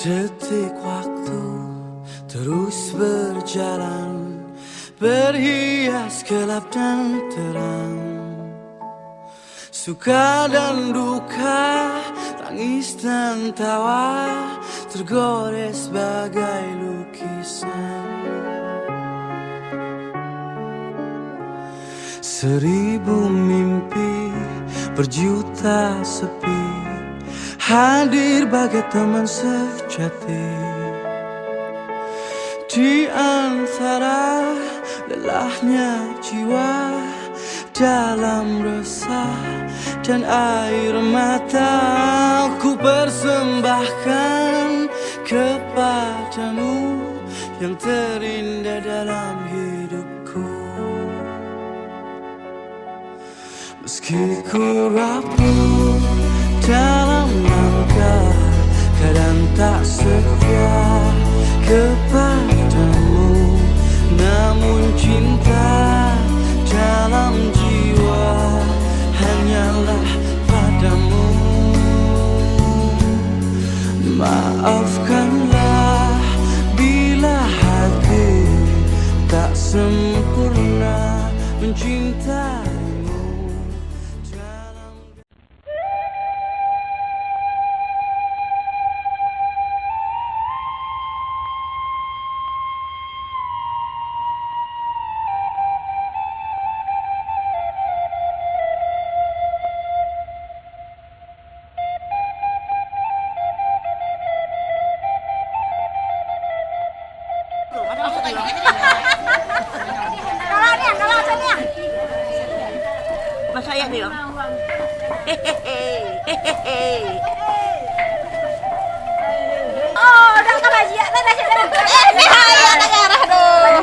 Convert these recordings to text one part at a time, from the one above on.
Detik waktu terus berjalan, berhias gelap dan terang, suka dan duka, tangis dan tawa, tergores bagai lukisan. Seribu mimpi, berjuta sepi, hadir bagai teman sejati. Di antara lelahnya jiwa, dalam resah dan air mata, ku persembahkan kepadamu yang terindah dalam hidupku. Meski ku rapuh dalam langkah, kadang tak setia kepadamu, namun cinta dalam jiwa hanyalah padamu. Maafkanlah bila hati tak sempurna mencintaimu. Masa ya dia? Oh, udah kalah dia. Dah dah. Ya darah doh.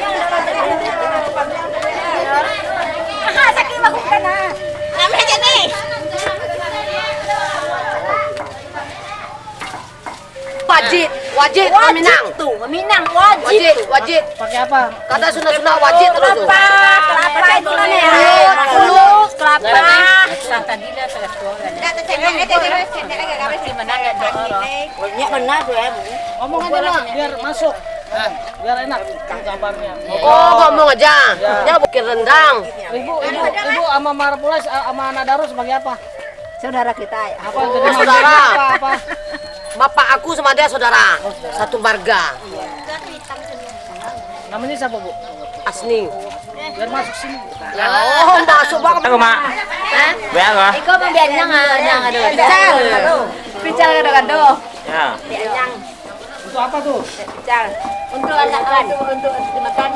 Ah, sakit aku kena. Ambil aja nih. Wajib Minang. Tuh, Minang wajib. Wajib. Pakai apa? Kata sunah wajib terus tuh. Kelapa itu nih. Kelapa. Tadi dah telah tua kan. Banyak benar tuh ya, Bu. Ngomong aja lah, biar masuk. Biar enak gambarnya. Oh, ngomong aja. Ya bukit rendang. Ibu sama Marapulas sama Nadaro sebagai apa? Saudara kita. Apa Oh, jadi saudara. apa? Bapak aku sama dia saudara. Satu marga. Namanya siapa, Bu? Asni. Biar masuk sini. Oh, masuk bang. Aku mak. Berapa? Ikaw pambiyan nga nga do. Pical gado-gado. Ya. Pianyang. Untuk apa tuh? Pical. Untuk anak-anak untuk dimakan.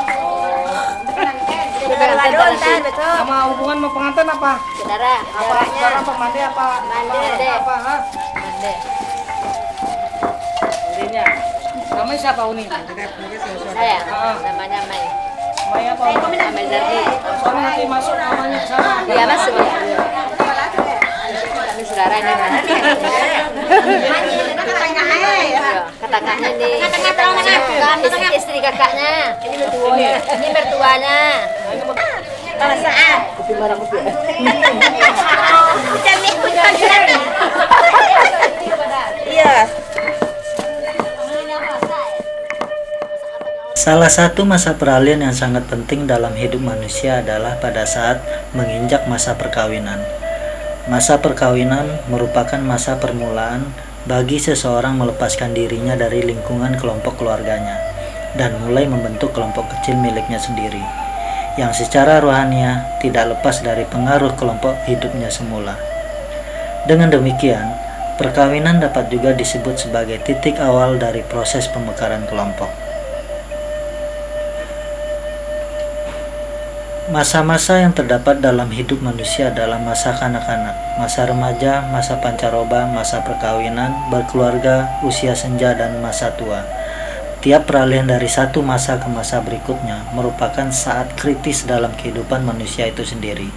Gado entar betul. Sama hubungan sama pengantin apa? Saudara, Apa saudara apa mandi apa? Mandi. Apa? Ha? Mande. Mandinya. Namanya siapa Uni? Saya namanya Mai. Mai apa? Mai Zardi. Soalnya nanti masuk namanya ke sana. Iya masuk ya. Kami saudaranya kan. Katanya nih. Istri kakaknya. Ini mertuanya. Perasaan. Kopi barang kopi. Iya. Salah satu masa peralihan yang sangat penting dalam hidup manusia adalah pada saat menginjak masa perkawinan. Masa perkawinan merupakan masa permulaan bagi seseorang melepaskan dirinya dari lingkungan kelompok keluarganya dan mulai membentuk kelompok kecil miliknya sendiri, yang secara rohania tidak lepas dari pengaruh kelompok hidupnya semula. Dengan demikian, Perkawinan dapat juga disebut sebagai titik awal dari proses pemekaran kelompok. Masa-masa yang terdapat dalam hidup manusia adalah masa kanak-kanak, masa remaja, masa pancaroba, masa perkawinan, berkeluarga, usia senja, dan masa tua. Tiap peralihan dari satu masa ke masa berikutnya merupakan saat kritis dalam kehidupan manusia itu sendiri.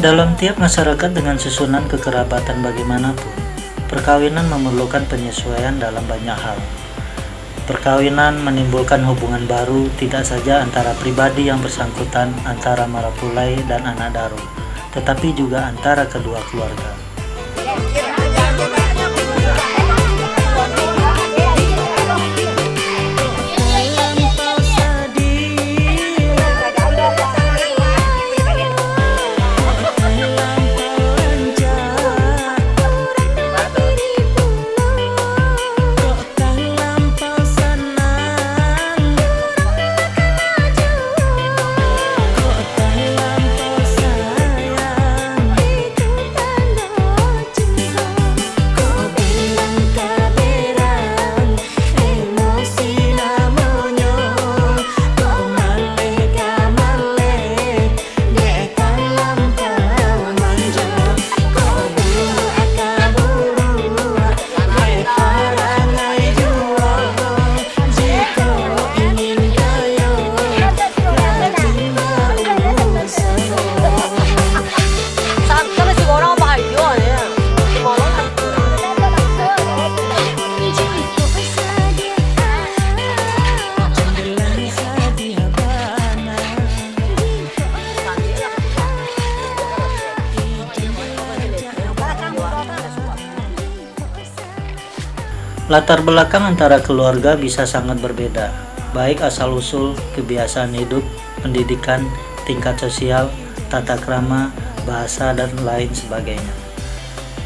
Dalam tiap masyarakat dengan susunan kekerabatan bagaimanapun, perkawinan memerlukan penyesuaian dalam banyak hal. Perkawinan menimbulkan hubungan baru tidak saja antara pribadi yang bersangkutan, antara marapulai dan anak daru, tetapi juga antara kedua keluarga. Latar belakang antara keluarga bisa sangat berbeda, baik asal-usul, kebiasaan hidup, pendidikan, tingkat sosial, tata krama, bahasa, dan lain sebagainya.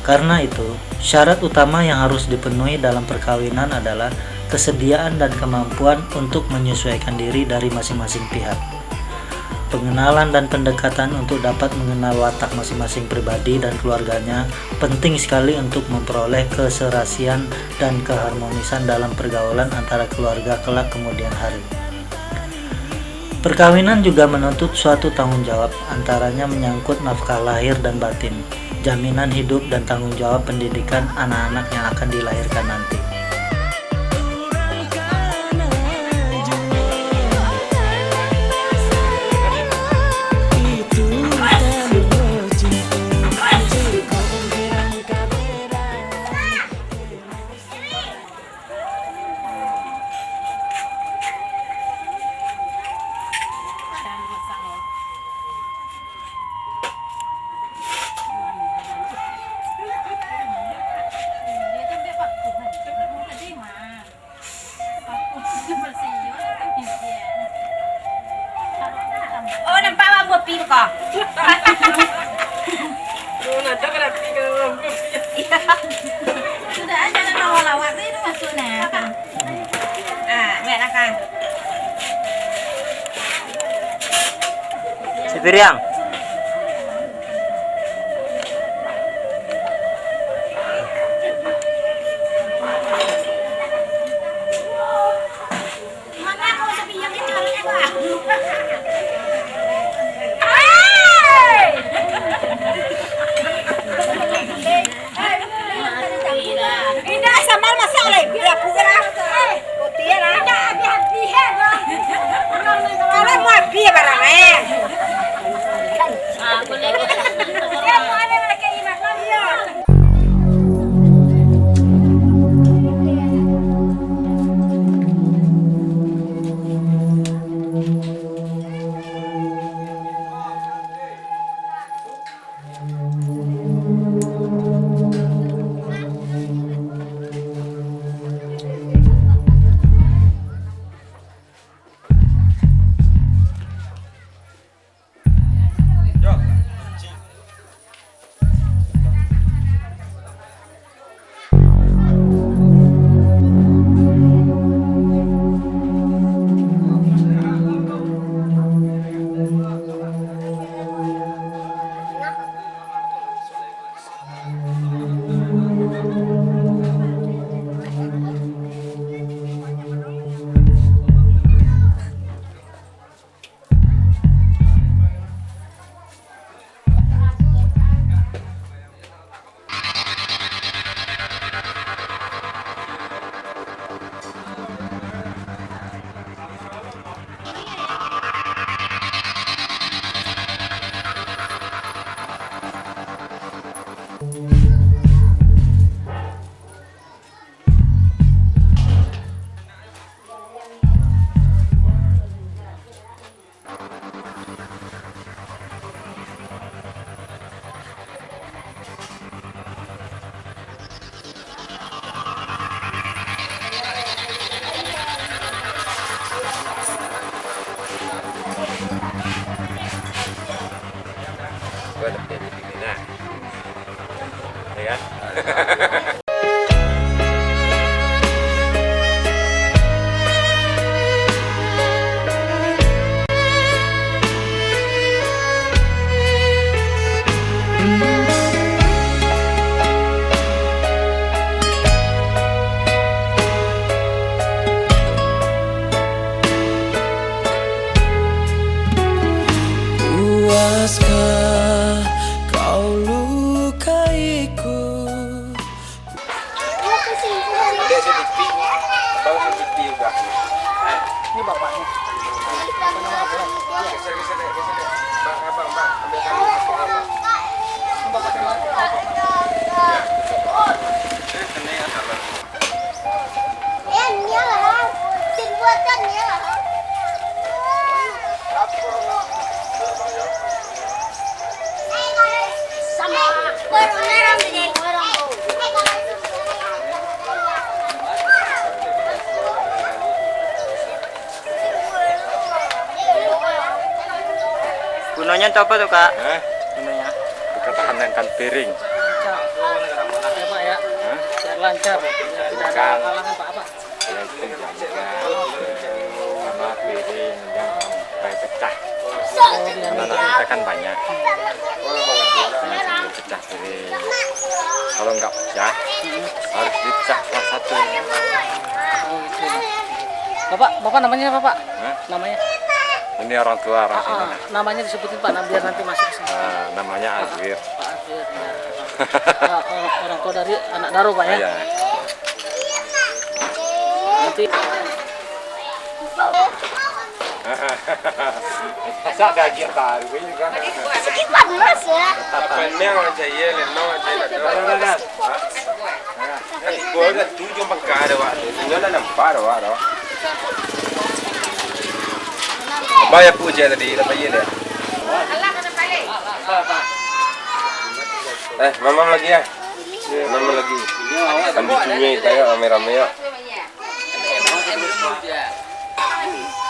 Karena itu, syarat utama yang harus dipenuhi dalam perkawinan adalah kesediaan dan kemampuan untuk menyesuaikan diri dari masing-masing pihak. Pengenalan dan pendekatan untuk dapat mengenal watak masing-masing pribadi dan keluarganya penting sekali untuk memperoleh keserasian dan keharmonisan dalam pergaulan antara keluarga kelak kemudian hari. Perkawinan juga menuntut suatu tanggung jawab, antaranya menyangkut nafkah lahir dan batin, jaminan hidup dan tanggung jawab pendidikan anak-anak yang akan dilahirkan nanti. Oh, nampak apa pil kok? Sudah jangan lawak-lawak itu maksudnya. Lihat akan. Si Piriang. yang ini harus Pak. Hei! Tidak sama masalah, bila pulang. Tidak ada biar kalau mau biar barangnya. Ya mau ada mereka iman lagi. Gue udah jadi pimpinan, ya kan? Puaskah kau lukaiku? Dia sedikit, bawa sedikit juga. Ini bapaknya. Geser deh. Bang, ambil kami. Gunanya itu apa tuh kak? Gunanya? Ketahankan piring. Ya Pak ya. Biar lancar. Tidak ada halangan apa-apa. Yang penting sama piring yang sampai pecah. Karena anak kita kan banyak. Jangan pecah piring. Kalau nggak pecah, harus dipecah salah satu. Bapak namanya apa Pak? Hah? Namanya? Ini orang tua orang sini. Namanya disebutin Pak, biar nanti masuk ke sini. Namanya Azwir. Pak Azwir. Ya. Orang tua dari anak Daro Pak ya. Iya. Nanti Masa ada kita ini kan. Sekitar mas ya. Tapanya aja ya, leno aja ada. Gue kan tujuh pengkar wa, tinggal ada empat wa. Bayar puja tadi, apa iya deh? Mama lagi ya? Mama lagi. Kan dicunyi kayak rame-rame ya.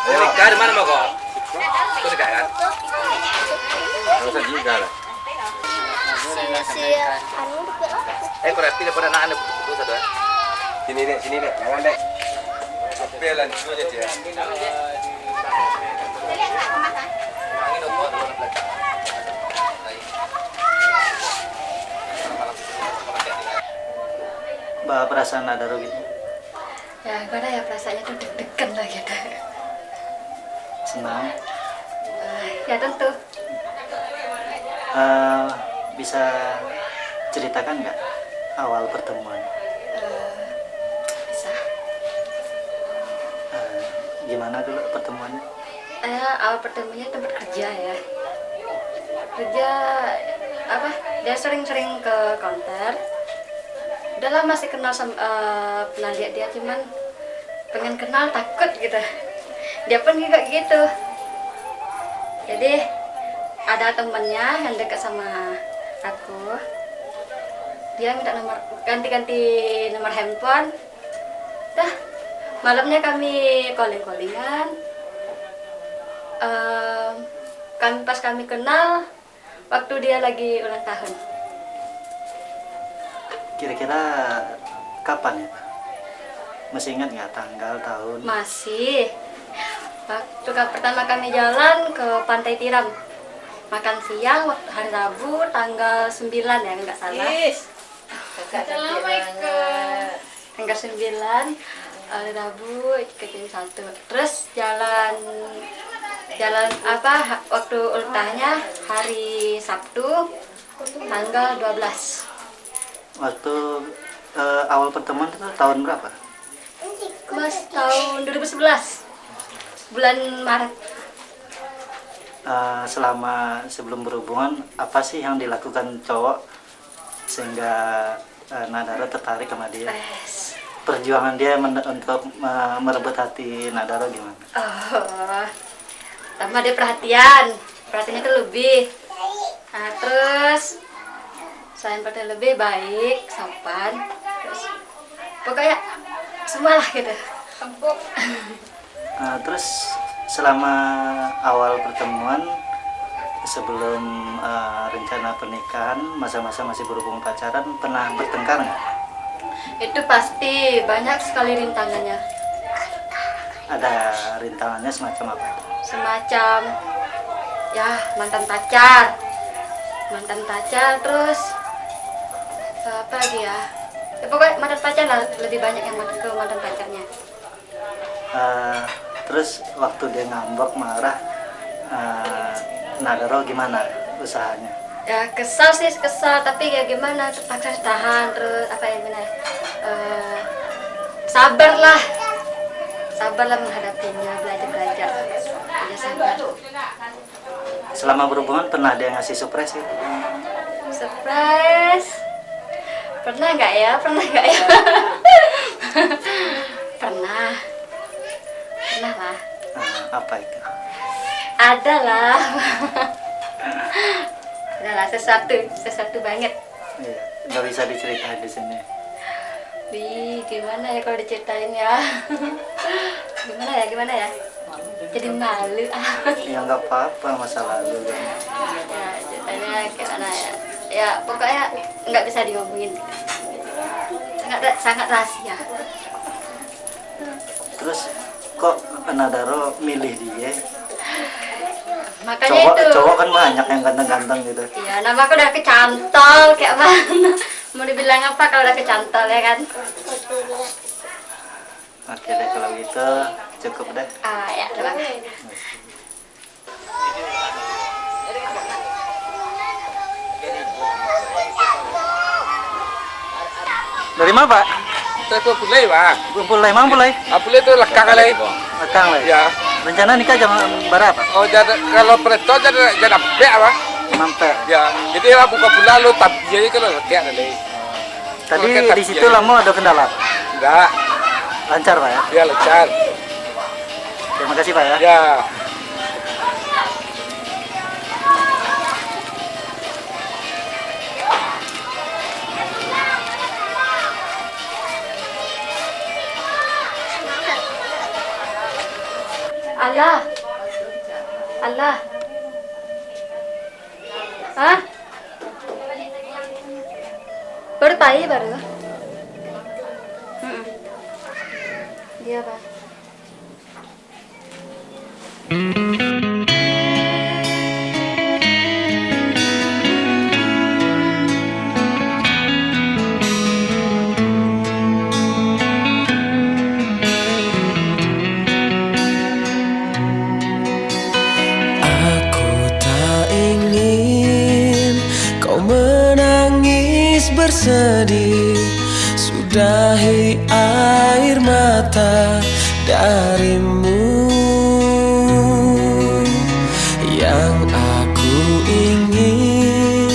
Ayo, kar mana mau kok? Itu dekat kan? Nggak usah juga lah. Kurang pilih pada anak-anak itu satu ya. Sini deh, jangan deh. Pelan dulu aja. Mbak perasaan ada gitu? Ya gimana ya perasaannya tuh deg-degan lah gitu. Senang. Ya tentu. Bisa ceritakan nggak awal pertemuan? Bisa. Gimana dulu pertemuannya? Awal pertemuannya tempat kerja ya. Kerja apa? Dia sering-sering ke counter. Udah lama sih kenal sama, pernah lihat dia, cuman pengen kenal takut gitu. Dia pun juga gitu. Jadi ada temannya yang dekat sama aku, dia minta nomor, ganti-ganti nomor handphone. Dah malamnya kami calling-callingan. Pas kami kenal waktu dia lagi ulang tahun. Kira-kira kapan ya, Pak? Masih ingat nggak tanggal, tahun? Masih. Waktu pertama kami jalan ke Pantai Tiram, makan siang waktu hari Rabu tanggal 9 ya, nggak salah. Tanggal 9 hari Rabu ke jam 1. Terus jalan apa waktu ultahnya hari Sabtu tanggal 12. Waktu awal pertemuan itu tahun berapa? Mas tahun 2011 bulan Maret. Selama sebelum berhubungan, apa sih yang dilakukan cowok sehingga Nadaro tertarik sama dia? Perjuangan dia untuk merebut hati Nadaro gimana? Pertama dia perhatiannya tuh lebih. Nah, terus selain perhatian lebih, baik, sopan, terus pokoknya semualah gitu. Empuk. Terus selama awal pertemuan, sebelum rencana pernikahan, masa-masa masih berhubungan pacaran, pernah bertengkar nggak? Itu pasti banyak sekali rintangannya. Ada rintangannya semacam apa? Semacam ya mantan pacar, terus apa lagi ya? Pokoknya mantan pacar lah, lebih banyak yang ke mantan pacarnya. Terus waktu dia ngambek marah, Nadaro gimana usahanya? Ya kesal, tapi ya gimana, terpaksa tahan, terus apa ya, gimana ya, sabarlah menghadapinya, belajar ya, sabar. Selama berhubungan pernah dia ngasih surprise gitu? Surprise pernah nggak ya pernah lah. Apa itu? Ada lah sesuatu banget. Iya, nggak bisa diceritain di sini. Gimana ya kalau diceritain ya? Gimana ya? Jadi malu. Ya nggak apa-apa, masa lalu kan. Ya ceritanya gimana ya? Ya pokoknya nggak bisa diomongin. Sangat rahasia. Terus kok Nadaro milih dia? Makanya Cowok kan banyak yang ganteng-ganteng gitu. Iya, nama aku udah kecantol kayak mana? Mau dibilang apa kalau udah kecantol ya kan? Oke deh, kalau gitu cukup deh. Ya terima kasih. Dari mana, Pak? Saya pulai, Pak. Pulai, mang pulai? Pulai itu lekang kali. Lekang lah. Ya. Rencana nikah jam berapa? Oh, kalau presto jadi apa, Pak? Mampe. Ya. Jadi lah buka pula lo tapi jadi kalau lekang kali. Tadi di situ lama ada kendala? Enggak. Lancar, Pak ya? Ya lancar. Terima kasih, Pak ya. Ya. Allah. Hah? Baru pagi baru. Dia apa? sedih, sudahi air mata darimu. Yang aku ingin,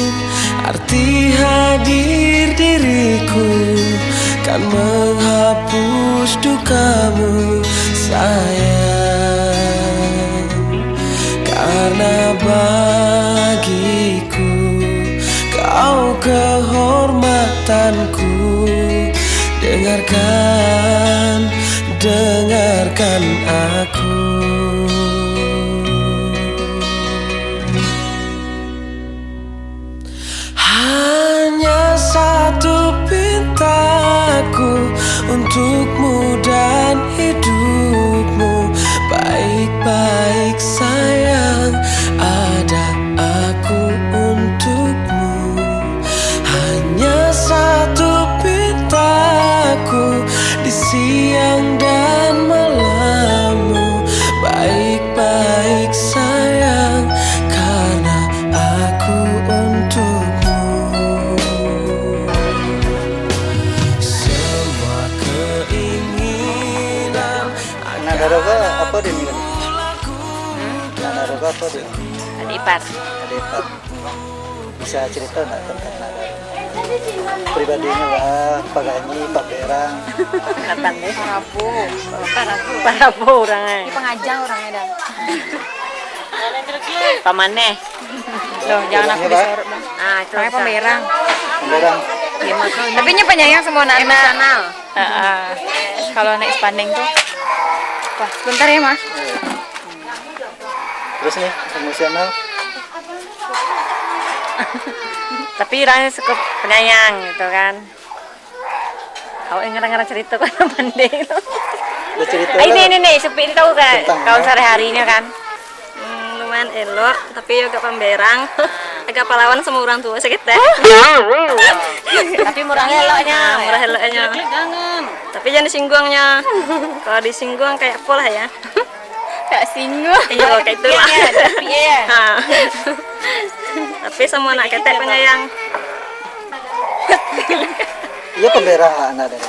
arti hadir diriku kan menghapus dukamu sayang. Karena bagiku kau kehormatanku. Dengarkan aku. Hanya satu pintaku untukmu dan hidupmu. Baik-baik sayang, ada aku untukmu. Hanya satu pintaku di siang dan malammu. Baik-baik sayang, karena aku untukmu. Semua keinginan Nadaroga apa dia nih? Nadaroga apa dia? Adik ipar. Adik ipar. Bisa cerita nggak tentang Nadaroga? Pribadinya lah, Pak Ganyi, Pak Berang. Katan deh. Parabu orangnya. Ini pengajang orangnya dah. Pamaneh. Loh, jangan aku disorot bang. Ah, itu Pemberang. Pemberang. Tapi nya penyayang semua anak-anak. Emosional. Kalau naik spandeng tuh. Wah, sebentar ya mas. Terus nih, emosional. Tapi orangnya cukup penyayang gitu kan. Kau ngarang-ngarang cerita kan pandai itu. Udah cerita. Ini sepi ini tahu kan? Kau sehari-harinya kan. Lumayan elok, tapi juga pemberang. Agak pahlawan sama orang tua sekitar. Tapi murah eloknya. Murah eloknya. Tapi jangan disinggungnya. Kalau disinggung kayak pola ya. Kayak singgung. Iya, kayak itulah. Tapi ya. Tapi semua anak ketek penyayang. Iya Pemberang lah anak dari.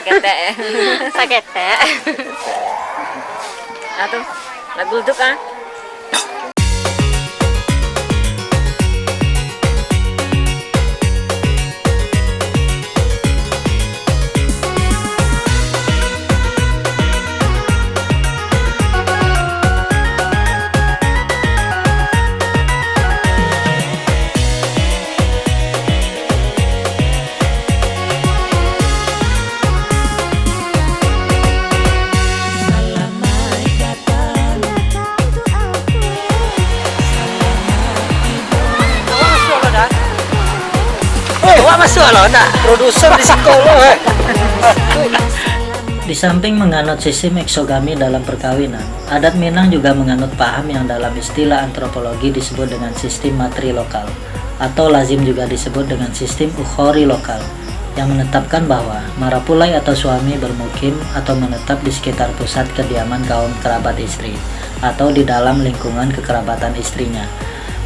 Ketek. Saketek. Atuh, lagu duduk ah. Masuk loh, nak produser di sekolah. Di samping menganut sistem eksogami dalam perkawinan, adat Minang juga menganut paham yang dalam istilah antropologi disebut dengan sistem matri lokal, atau lazim juga disebut dengan sistem ukhori lokal, yang menetapkan bahwa marapulai atau suami bermukim atau menetap di sekitar pusat kediaman kaum kerabat istri, atau di dalam lingkungan kekerabatan istrinya.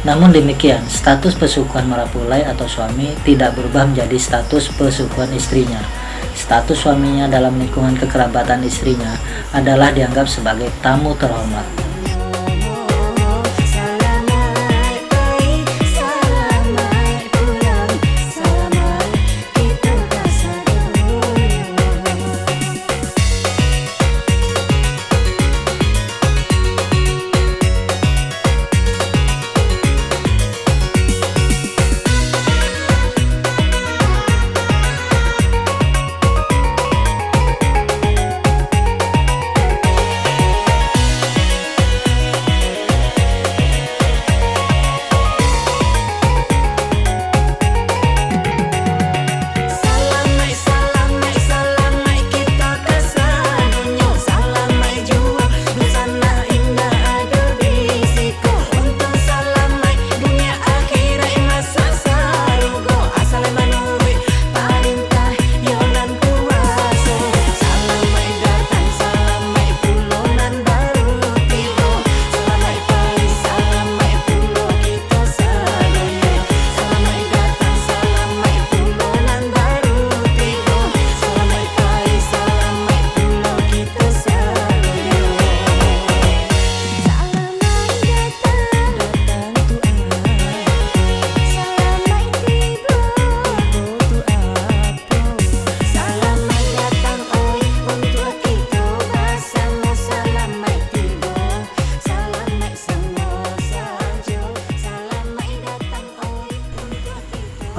Namun demikian, status pesukuan marapulai atau suami tidak berubah menjadi status pesukuan istrinya. Status suaminya dalam lingkungan kekerabatan istrinya adalah dianggap sebagai tamu terhormat.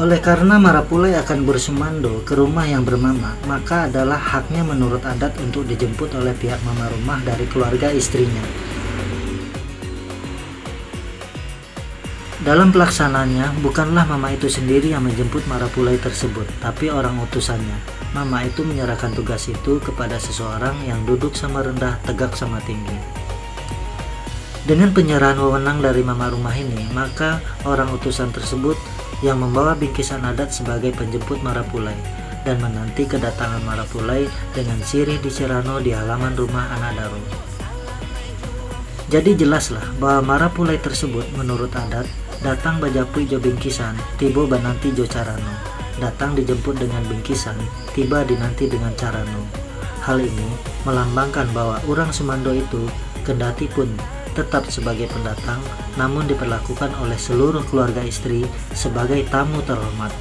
Oleh karena Marapulai akan bersumando ke rumah yang bermama, maka adalah haknya menurut adat untuk dijemput oleh pihak mama rumah dari keluarga istrinya. Dalam pelaksanaannya, bukanlah mama itu sendiri yang menjemput Marapulai tersebut, tapi orang utusannya. Mama itu menyerahkan tugas itu kepada seseorang yang duduk sama rendah, tegak sama tinggi. Dengan penyerahan wewenang dari mama rumah ini, maka orang utusan tersebut yang membawa bingkisan adat sebagai penjemput Marapulai dan menanti kedatangan Marapulai dengan sirih di Cirano di halaman rumah anak Daro. Jadi jelaslah bahwa Marapulai tersebut menurut adat datang bajapui jo bingkisan, tiba bananti jo carano. Datang dijemput dengan bingkisan, tiba dinanti dengan carano. Hal ini melambangkan bahwa orang Sumando itu kendati pun tetap sebagai pendatang, namun diperlakukan oleh seluruh keluarga istri sebagai tamu terhormat.